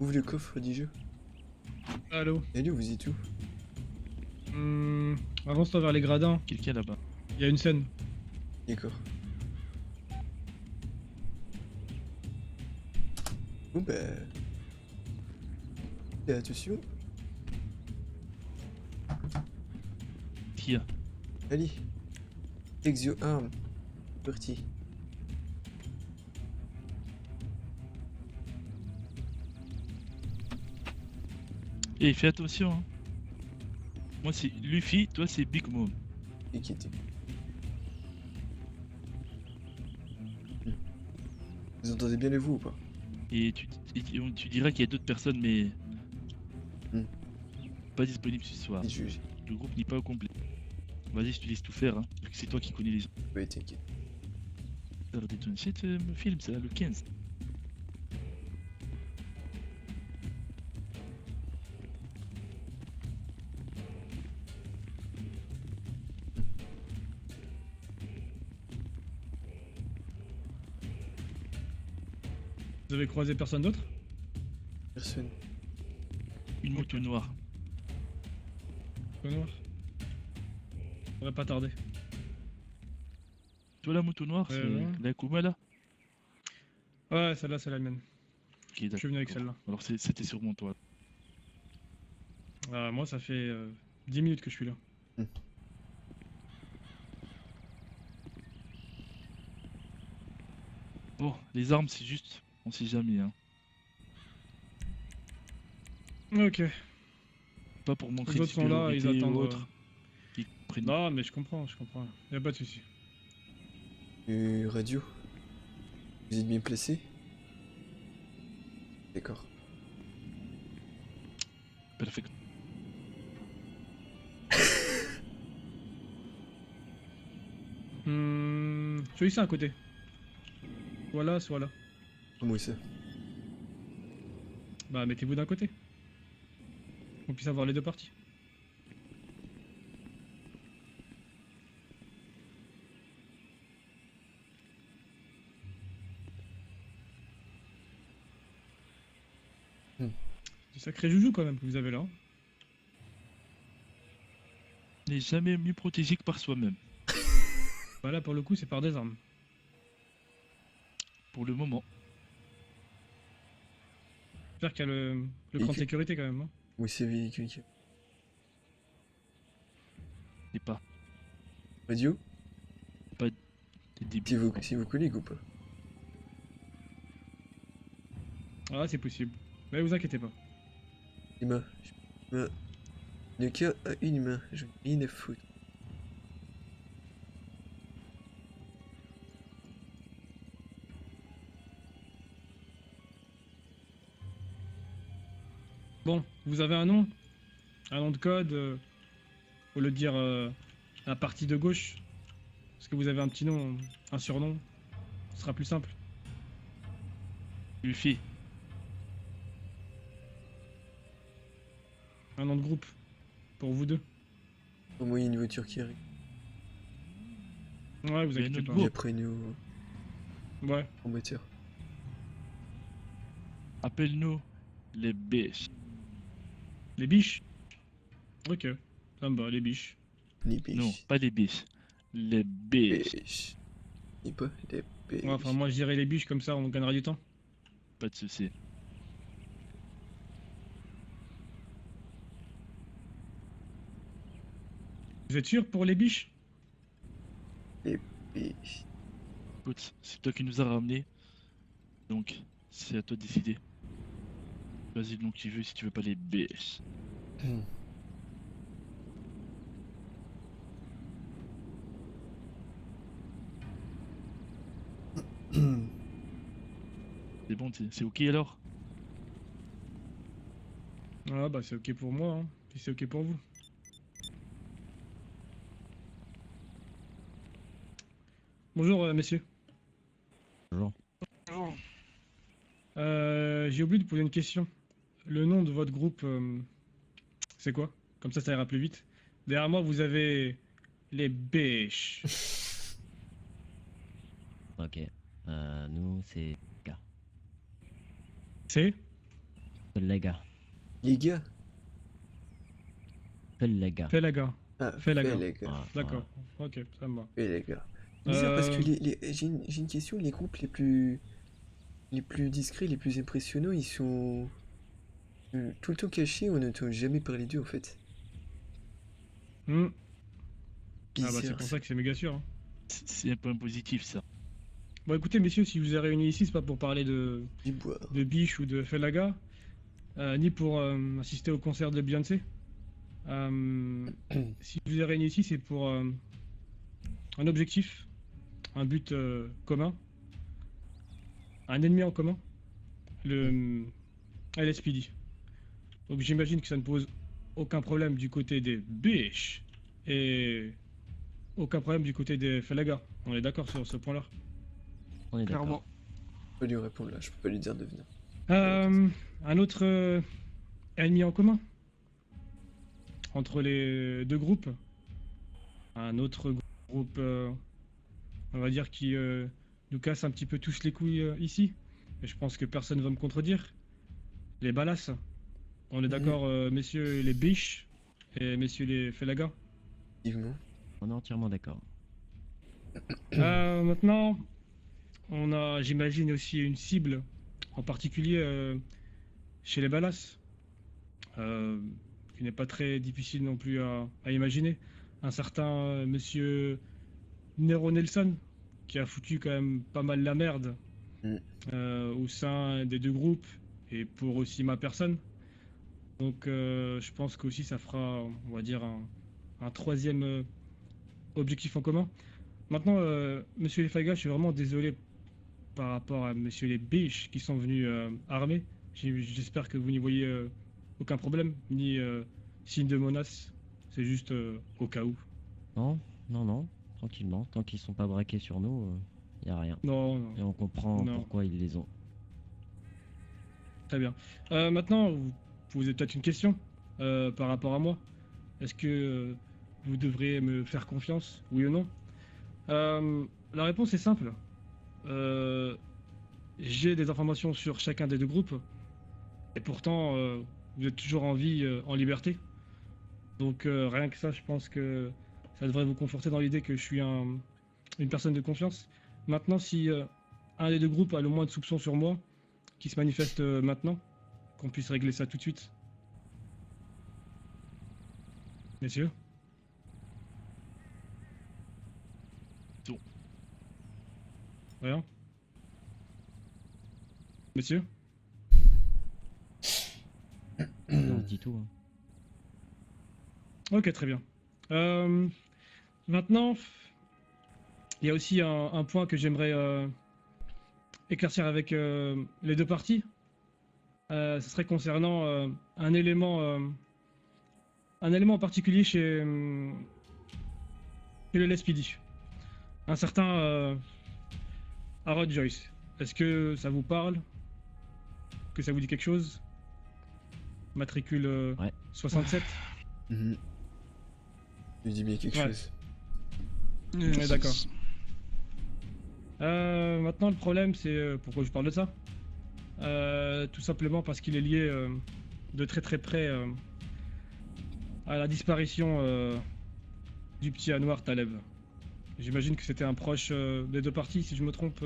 Ouvre le coffre du jeu. Allô. Allez, vous êtes où? Avance-toi vers les gradins. Quelqu'un là-bas. Il y a une scène. D'accord. Bon bah... Fais attention. Qui a? Allez. Take your arm. Parti. Eh, fais attention, hein. Moi c'est Luffy, toi c'est Big Mom. Inquiétez. Vous entendez bien les voix ou pas? Et tu diras qu'il y a d'autres personnes, mais Hmm. pas disponibles ce soir. Et juge. Le groupe n'est pas au complet. Vas-y, je te laisse tout faire, hein, vu que c'est toi qui connais les gens. Ouais, t'inquiète. Alors, c'est me film, ça, le 15. Vous avez croisé personne d'autre? Personne. Une moto noire. Quoi noir? Ça va pas tarder. Toi la moto noire, c'est ouais. la Kuma là? Ouais, celle-là, c'est la mienne. Ok, Je suis venu avec d'accord. celle-là. Alors c'était sûrement toi. Moi, ça fait 10 minutes que je suis là. Bon, les armes c'est juste, on sait jamais, hein. Ok. Pas pour montrer Les de autres sont là, ils supériorité ou attendent. autre. Ils prennent... Non, mais je comprends. Y'a pas de soucis. Radio. Vous êtes bien placé? D'accord. Perfect. Celui-ci à côté. Voilà, soit là. Comment ça? Bah, mettez-vous d'un côté. On puisse avoir les deux parties. Du sacré joujou quand même que vous avez là. N'est jamais mieux protégé que par soi-même. Bah là, pour le coup, c'est par des armes. Pour le moment. J'espère qu'il y a le cran de sécurité quand même. Hein. Oui, c'est véhicule qui... C'est pas. Radio? Pas des débuts. Si vous collez ou pas? Ah, c'est possible. Mais vous inquiétez pas. Les mains. Le cœur a une main. Je n'ai rien à foutre. Bon, vous avez un nom? Un nom de code au lieu de dire la partie de gauche. Est-ce que vous avez un petit nom, un surnom? Ce sera plus simple. Luffy. Un nom de groupe. Pour vous deux. Au moins, il y a une voiture qui arrive. Ouais, vous Mais inquiétez notre pas. groupe. Et après, nous... Ouais. En moteur. Appelle-nous les biches. Les biches? Ok. Ça me va, les biches. Les biches. Non, pas les biches. Les biches. Biches. Et pas les biches. Ouais, enfin, moi je dirais les biches comme ça, on gagnera du temps. Pas de soucis. Vous êtes sûr pour les biches? Les biches. Écoute, c'est toi qui nous as ramenés. Donc, c'est à toi de décider. Vas-y le nom que tu veux si tu veux pas les biches. C'est bon, c'est ok alors? Ah bah c'est ok pour moi, hein. Puis c'est ok pour vous. Bonjour messieurs. Bonjour. J'ai oublié de poser une question. Le nom de votre groupe, c'est quoi? Comme ça ira plus vite. Derrière moi, vous avez les biches. Ok. Nous, c'est K. C'est? Fellega. Les gars. Fellega. Fais la gars. Ah, Fais la fais gars. les gars. Voilà, D'accord. Ok, ça me va. Fais les gars. Bizarre parce que j'ai une question, les groupes les plus discrets, les plus impressionnants, ils sont tout le temps cachés, on n'entend jamais parler d'eux en fait. Hmm. Ah bah c'est Bizarre. pour ça que c'est méga sûr. Hein. C'est un point positif, ça. Bon écoutez messieurs, si je vous ai réunis ici, c'est pas pour parler Du bois. de Biche ou de Felaga, ni pour assister au concert de Beyoncé. Si je vous ai réunis ici, c'est pour un objectif, un but commun, un ennemi en commun, le LSPD. Donc j'imagine que ça ne pose aucun problème du côté des Biche et aucun problème du côté des Felaga. On est d'accord sur ce point-là. On est d'accord. Clairement. Je peux lui répondre là, je peux pas lui dire de venir. Un autre ennemi en commun entre les deux groupes. Un autre groupe, on va dire, qui nous casse un petit peu tous les couilles ici. Et je pense que personne ne va me contredire. Les Balas. On est d'accord, messieurs les Biches et messieurs les Felaga. Effectivement. On est entièrement d'accord. Maintenant, on a, j'imagine, aussi une cible, en particulier chez les Balas, qui n'est pas très difficile non plus à imaginer. Un certain monsieur Nero Nelson, qui a foutu quand même pas mal la merde au sein des deux groupes, et pour aussi ma personne. Donc je pense qu'aussi ça fera, on va dire, un troisième objectif en commun. Maintenant, monsieur les Fagas, je suis vraiment désolé par rapport à monsieur les Biches qui sont venus armés. J'espère que vous n'y voyez aucun problème, ni signe de menace. C'est juste au cas où. Non, non, non. Tranquillement. Tant qu'ils sont pas braqués sur nous, y a rien. Non, non. Et on comprend Non. pourquoi ils les ont. Très bien. Maintenant, vous avez peut-être une question par rapport à moi. Est-ce que vous devriez me faire confiance, oui ou non? La réponse est simple. J'ai des informations sur chacun des deux groupes. Et pourtant, vous êtes toujours en vie, en liberté. Donc rien que ça, je pense que ça devrait vous conforter dans l'idée que je suis une personne de confiance. Maintenant, si un des deux groupes a le moins de soupçons sur moi, qui se manifeste maintenant, qu'on puisse régler ça tout de suite. Messieurs? Tout. Rien? Messieurs? On se dit tout. Hein. Ok, très bien. Maintenant, il y a aussi un point que j'aimerais éclaircir avec les deux parties. Ce serait concernant un élément en particulier chez le LSPD. Un certain Harold Joyce. Est-ce que ça vous parle? Que ça vous dit quelque chose? Matricule Ouais. 67. Mhm. Je lui dis bien quelque Ouais. chose. Ouais, d'accord. Maintenant, le problème, c'est pourquoi je parle de ça. Tout simplement parce qu'il est lié de très très près à la disparition du petit Anwar Taleb. J'imagine que c'était un proche des deux parties, si je me trompe,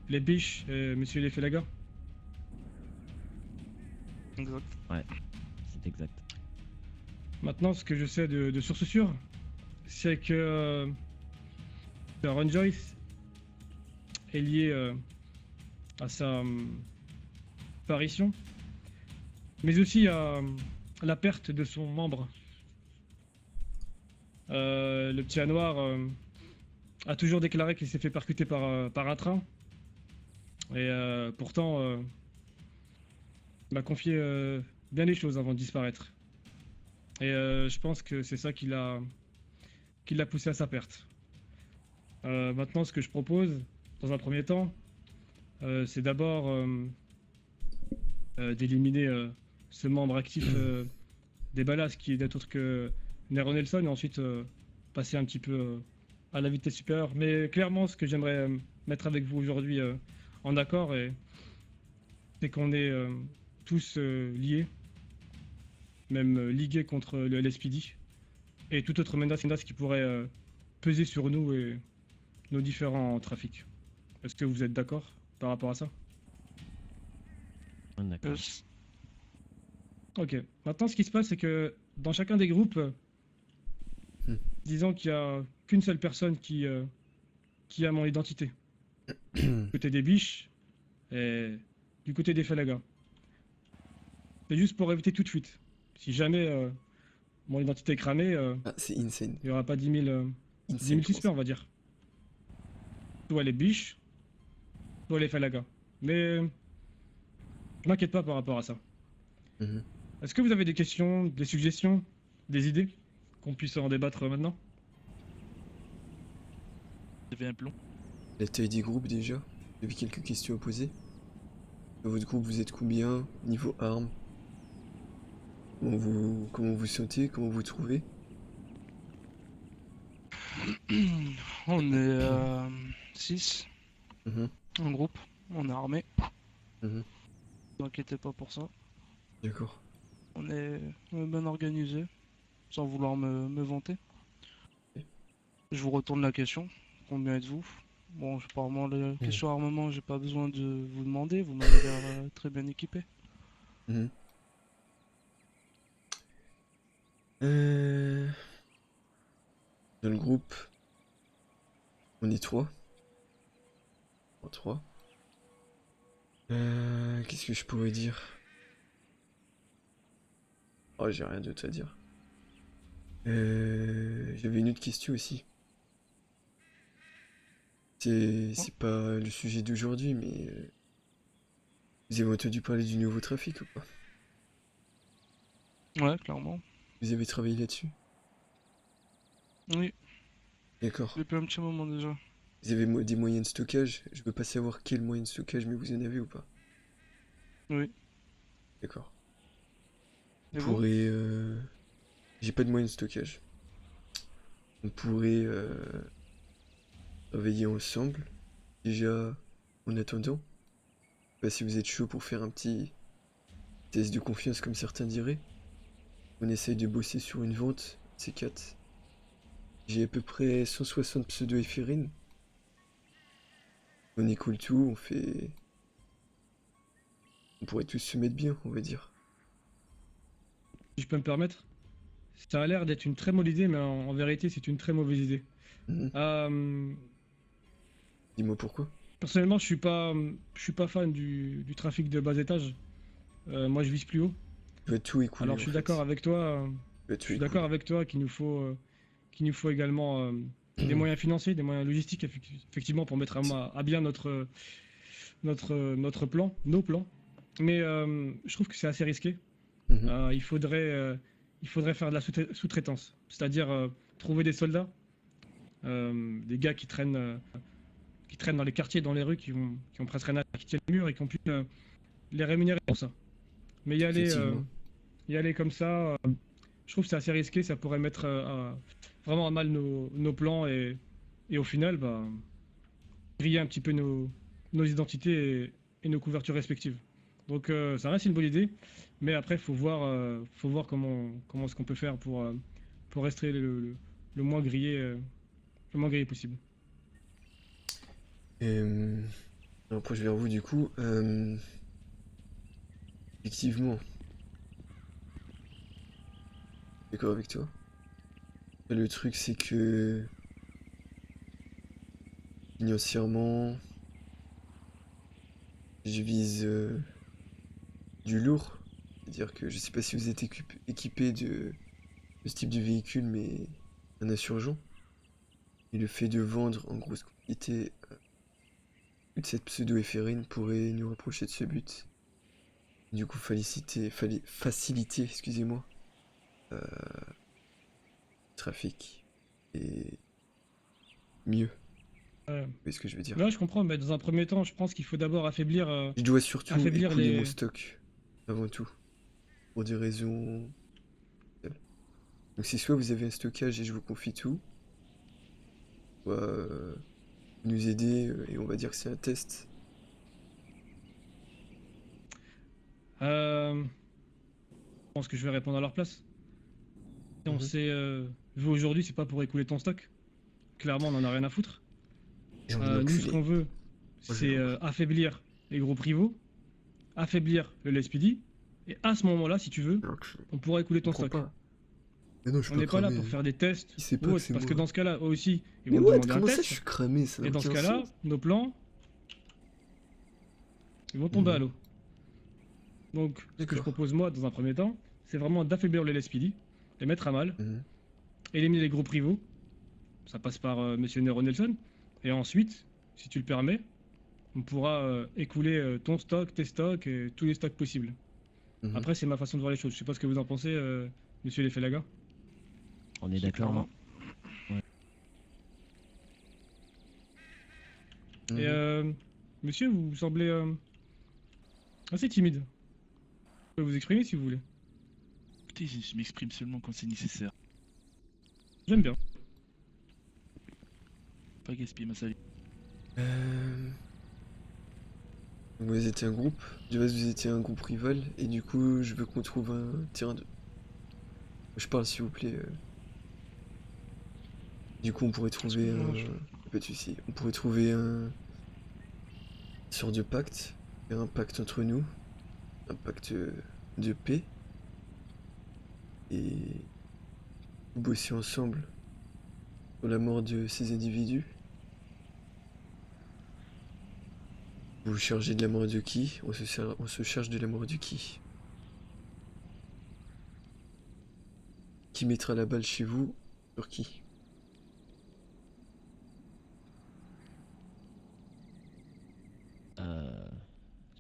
les Biches et Monsieur les Felaga. Exact. C'est exact. Maintenant, ce que je sais de source sûre, c'est que Ron Joyce est lié à sa disparition, mais aussi à la perte de son membre. Le petit Anwar a toujours déclaré qu'il s'est fait percuter par un train, et pourtant m'a confié bien les choses avant de disparaître. Et je pense que c'est ça qui l'a poussé à sa perte. Maintenant, ce que je propose, dans un premier temps, c'est d'abord d'éliminer ce membre actif des Balas, qui n'est autre que Nero Nelson, et ensuite passer un petit peu à la vitesse supérieure. Mais clairement, ce que j'aimerais mettre avec vous aujourd'hui en accord, c'est qu'on ait tous liés, même ligués contre le LSPD et toute autre menace qui pourrait peser sur nous et nos différents trafics. Est-ce que vous êtes d'accord par rapport à ça? D'accord. Ok. Maintenant, ce qui se passe, c'est que dans chacun des groupes, Hmm. disons qu'il y a qu'une seule personne qui a mon identité. Du côté des biches et du côté des Falaga. C'est juste pour éviter toute fuite. Si jamais mon identité est cramée, Ah, c'est insane. il n'y aura pas 10 000 Insane. suspects, on va dire. Soit les biches, soit les Falaga. Mais je m'inquiète pas par rapport à ça. Mhm. Est-ce que vous avez des questions, des suggestions, des idées qu'on puisse en débattre maintenant? Vous avez un plan? La taille des groupes déjà. J'avais quelques questions à poser. Dans votre groupe, vous êtes combien? Niveau armes? Comment vous sentez? Comment vous trouvez? On est 6 Mhm. en groupe, on est armé. Mhm. Ne vous inquiétez pas pour ça. D'accord. On est bien organisé, sans vouloir me vanter. Ok. Je vous retourne la question. Combien êtes-vous? Bon, apparemment, la question armement, j'ai pas besoin de vous demander. Vous m'avez l'air très bien équipé. Mhm. Euh, Dans le groupe, on est 3. En 3. Qu'est-ce que je pourrais dire? Oh, j'ai rien d'autre à dire. J'avais une autre question aussi. C'est pas le sujet d'aujourd'hui, mais vous avez entendu parler du nouveau trafic ou pas? Ouais, clairement. Vous avez travaillé là-dessus? Oui, D'accord. depuis un petit moment déjà. Vous avez des moyens de stockage? Je veux pas savoir quel moyen de stockage, mais vous en avez ou pas? Oui. D'accord. On Et vous? pourrait... J'ai pas de moyen de stockage. On pourrait travailler ensemble. Déjà, en attendant. Je sais pas si vous êtes chaud pour faire un petit test de confiance comme certains diraient. On essaye de bosser sur une vente, ces 4. J'ai à peu près 160 pseudo-éphémérines. On écoule tout, on fait... On pourrait tous se mettre bien, on va dire. Si je peux me permettre, ça a l'air d'être une très bonne idée, mais en vérité, c'est une très mauvaise idée. Mhm. Euh, Dis-moi pourquoi. Personnellement, je suis pas fan du trafic de bas étage. Moi, je vise plus haut. Je vais tout écouler Alors, en je suis fait. d'accord avec toi. Je vais Je tout suis d'accord écouler. avec toi qu'il nous faut également des moyens financiers, des moyens logistiques, effectivement, pour mettre à bien notre plan, nos plans. Mais je trouve que c'est assez risqué. Mhm. Il faudrait faire de la sous-traitance, c'est-à-dire trouver des soldats, des gars qui traînent dans les quartiers, dans les rues, qui ont presque rien à faire, qui tiennent le mur et qui ont pu les rémunérer pour ça. Mais Effectivement. y aller comme ça, je trouve que c'est assez risqué, ça pourrait mettre vraiment à mal nos plans et au final, bah, griller un petit peu nos identités et nos couvertures respectives. Donc ça reste une bonne idée, mais après faut voir comment est-ce qu'on peut faire pour rester le moins grillé, le moins grillé possible. On approche vers vous du coup. Effectivement, d'accord avec toi. Le truc c'est que financièrement, je vise du lourd. C'est-à-dire que je sais pas si vous êtes équipé de ce type de véhicule, mais un insurgent. Et le fait de vendre en grosse quantité toute cette pseudo-éphémérine pourrait nous rapprocher de ce but. Du coup, faciliter, excusez-moi, le trafic. Et mieux, Euh, vous voyez ce que je veux dire. Là, je comprends, mais dans un premier temps, je pense qu'il faut d'abord Je dois surtout affaiblir écouler mon les. stock, avant tout, pour des raisons... Donc c'est soit vous avez un stockage et je vous confie tout, soit vous nous aider et on va dire que c'est un test. je pense que je vais répondre à leur place. Si on Mhm. s'est vu aujourd'hui, c'est pas pour écouler ton stock. Clairement, on en a rien à foutre. J'ai envie de Nous, ce l'enculer. qu'on veut, Moi, je c'est vais l'enculer. affaiblir les gros privats, affaiblir le LSPD, et à ce moment-là, si tu veux, L'enculer. on pourra écouler Je ton comprends stock. pas. Mais non, je On peux n'est pas là cramer. pour faire des tests Il sait ou pas que autre, c'est parce que moi. dans ce cas-là, eux aussi, ils Mais vont te what? demander un Comment ça, je test, suis cramé? Ça n'a et dans ce aucun cas-là, sens. nos plans, ils vont tomber à Mhm. l'eau. Donc, ce que je D'accord. propose moi, dans un premier temps, c'est vraiment d'affaiblir le LSPD, les mettre à mal, Mhm. éliminer les gros privats, ça passe par Monsieur Nero Nelson, et ensuite, si tu le permets, on pourra écouler ton stock, tes stocks, et tous les stocks possibles. Mhm. Après, c'est ma façon de voir les choses. Je sais pas ce que vous en pensez, Monsieur Lefelaga. On est C'est d'accord, clairement. non? Et Mhm. monsieur, vous semblez assez timide. Vous pouvez vous exprimer si vous voulez. Écoutez, je m'exprime seulement quand c'est nécessaire. J'aime bien. Pas gaspiller ma salive. Euh, Vous étiez un groupe. De base, vous étiez un groupe rival. Et du coup, je veux qu'on trouve un terrain de. Je parle, s'il vous plaît. Du coup, on pourrait trouver Excuse-moi, un. Pas de soucis. On pourrait trouver un. Sorte de pacte. Faire un pacte entre nous. Un pacte de paix. Et. Bosser ensemble sur la mort de ces individus. Vous chargez de la mort de qui? On se charge de la mort de qui? Qui mettra la balle chez vous? Sur qui? Euh,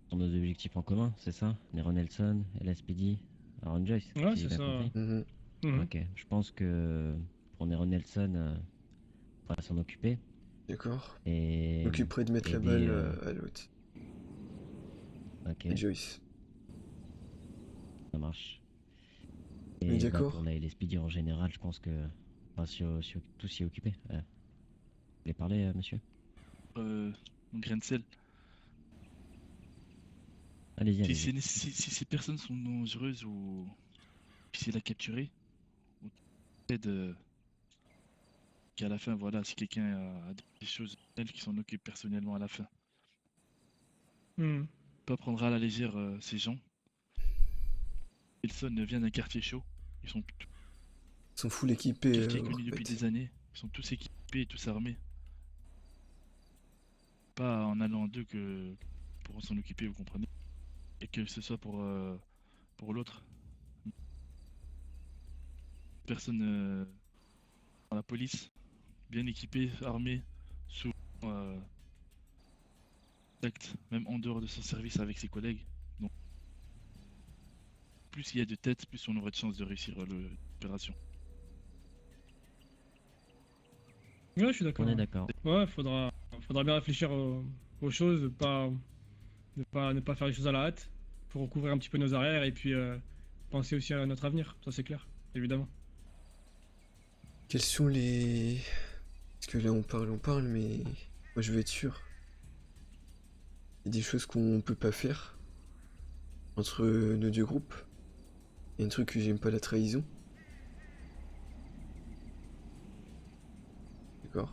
Sur nos objectifs en commun, c'est ça? Nero Nelson, LSPD, Aaron Joyce, Ouais, si j'ai c'est bien ça. compris. Mhm. Mhm. Ok, je pense que pour Nero Nelson, on va s'en occuper D'accord. et M'occuperai de mettre la aider. balle à l'autre. Ok, Et Joyce. ça marche. On est Et bah, d'accord? pour la LSPD en général, je pense que on va tous s'y occuper. Vous voulez parler, monsieur? Mon grain de sel. Allez-y, Si, allez-y. si ces personnes sont dangereuses ou difficiles à capturer, on aide qu'à la fin, voilà, si quelqu'un a des choses elles qui s'en occupent personnellement à la fin. Mhm. Pas prendre à la légère ces gens. Nelson vient d'un quartier chaud. Ils sont Ils sont full équipés, quartier en connu depuis fait. des années. Ils sont tous équipés et tous armés. Pas en allant à deux que pour s'en occuper, vous comprenez. Et que ce soit pour l'autre. Personne dans la police, bien équipé, armé, souvent contact, même en dehors de son service avec ses collègues. Donc, plus il y a de têtes, plus on aurait de chances de réussir l'opération. Ouais, je suis d'accord. On est Ouais, d'accord. ouais, faudra bien réfléchir aux choses, ne pas faire les choses à la hâte, pour recouvrir un petit peu nos arrières et puis penser aussi à notre avenir. Ça, c'est clair, évidemment. Quels sont les... Parce que là, on parle, mais... Moi, je veux être sûr. Il y a des choses qu'on peut pas faire entre nos deux groupes. Il y a un truc que j'aime pas, la trahison. D'accord.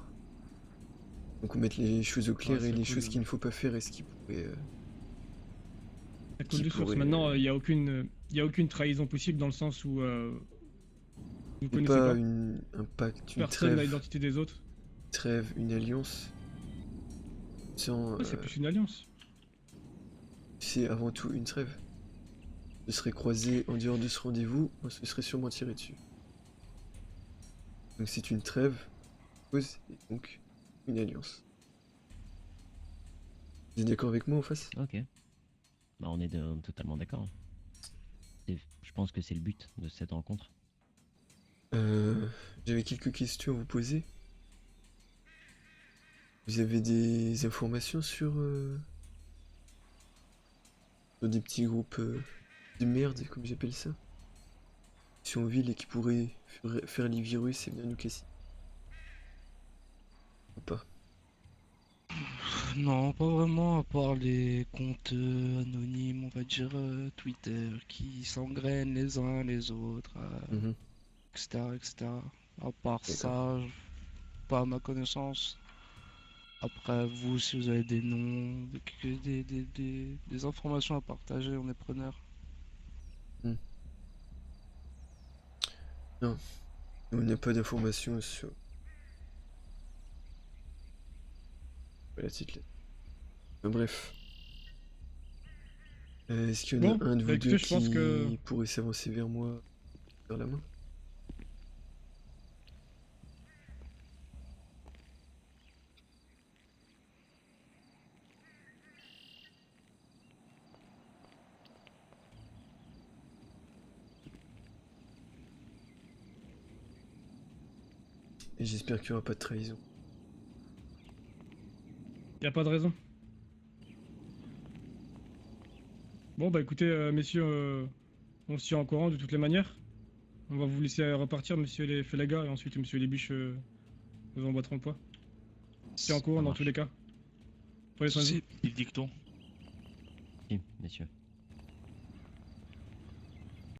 Donc on met les choses au clair Ouais, et ça les coule. choses qu'il ne faut pas faire et ce qui pourrait... Ça qui coule de source. pourrait... Maintenant, il y a aucune trahison possible dans le sens où vous Et connaissez pas pas. un pacte, une Personne n'a trêve, l'identité des autres. une alliance. Sans... Ouais, c'est plus une alliance. c'est avant tout une trêve. On se serait croisés en dehors de ce rendez-vous, on se serait sûrement tiré dessus. Donc c'est une trêve, pause, et donc une alliance. Vous êtes d'accord avec moi en face? Ok. Bah, on est totalement d'accord. Je pense que c'est le but de cette rencontre. J'avais quelques questions à vous poser. Vous avez des informations sur des petits groupes de merde, comme j'appelle ça? Qui sont en ville et qui pourraient faire les virus et venir nous casser? Ou pas? Non, pas vraiment, à part les comptes anonymes, on va dire Twitter, qui s'engrainent les uns les autres, Mhm. etc., etc. À part D'accord. ça, pas à ma connaissance. Après, vous, si vous avez des noms, des informations à partager, on est preneur. Hmm. Non, on n'a pas d'informations sur la petite lettre. Enfin, bref. Est-ce qu'il y en Bon, a un de bah vous deux écoutez, je pense que... qui pourrait s'avancer vers moi, vers la main? Et j'espère qu'il n'y aura pas de trahison. Y a pas de raison. Bon, bah écoutez, messieurs, on se tient en courant de toutes les manières. On va vous laisser repartir, monsieur les Félaga, et ensuite monsieur les Biches vous emboîteront le poids. On se tient en Ça courant dans tous marche. les cas. Prenez soin de vous. Souci. Il dicton. Si, messieurs.